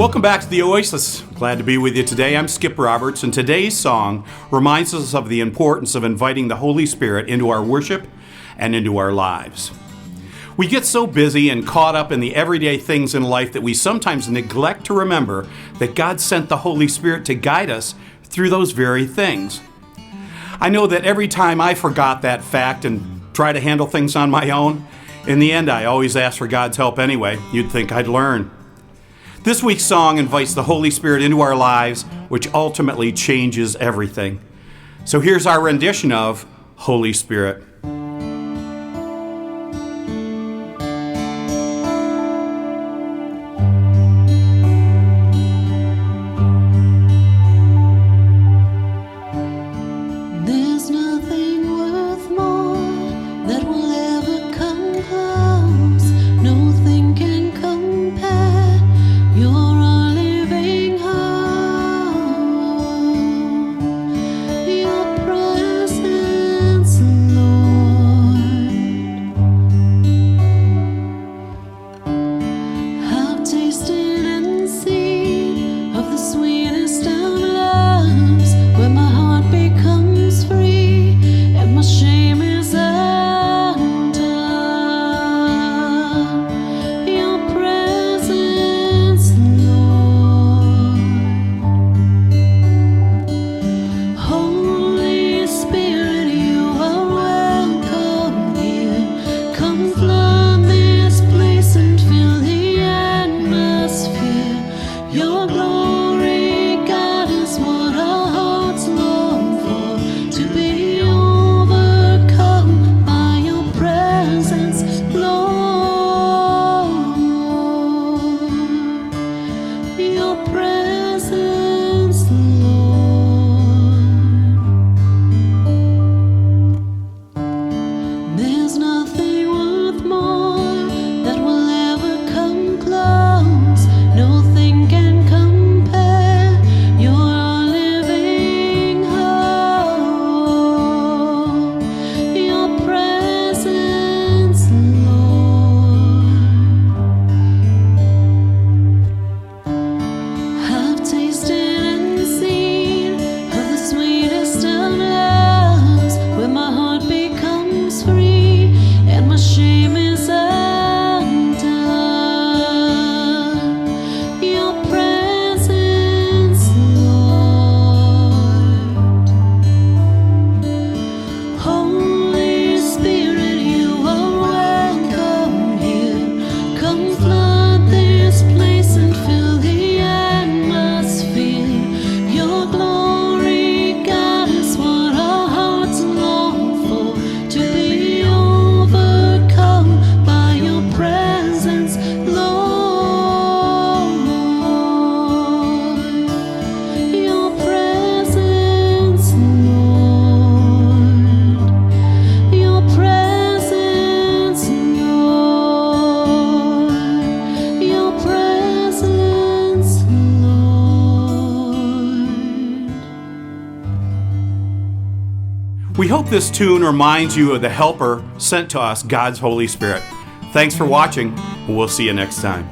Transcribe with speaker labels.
Speaker 1: Welcome back to the Oasis. Glad to be with you today. I'm Skip Roberts, and today's song reminds us of the importance of inviting the Holy Spirit into our worship and into our lives. We get so busy and caught up in the everyday things in life that we sometimes neglect to remember that God sent the Holy Spirit to guide us through those very things. I know that every time I forgot that fact and try to handle things on my own, in the end I always ask for God's help anyway. You'd think I'd learn. This week's song invites the Holy Spirit into our lives, which ultimately changes everything. So here's our rendition of Holy Spirit.
Speaker 2: There's nothing worth more that will ever come close. Nothing can compare. You're our living hope. Your presence, Lord. Have tasted and seen of the sweetest of loves, where my heart becomes free and my shame is undone. Your presence, Lord. Holy Spirit, you are welcome here. Come flood this place and fill the atmosphere. Your glory, God, is what our hearts long for. To be overcome by your presence, Lord. Your presence, Lord. There's nothing worth more that will ever come close. Nothing can compare. You're our living hope. Your presence, Lord. Have tasted and seen of the sweetest of loves, where my heart becomes free and my shame is undone. Your presence, Lord. Holy Spirit, you are welcome here. Come flood this place and fill the atmosphere. Your glory, God, is what our hearts long for. To be overcome by your presence, Lord. Your presence, Lord. Your presence, Lord. Your presence, Lord.
Speaker 1: We hope this tune reminds you of the helper sent to us, God's Holy Spirit. Thanks for watching, and we'll see you next time.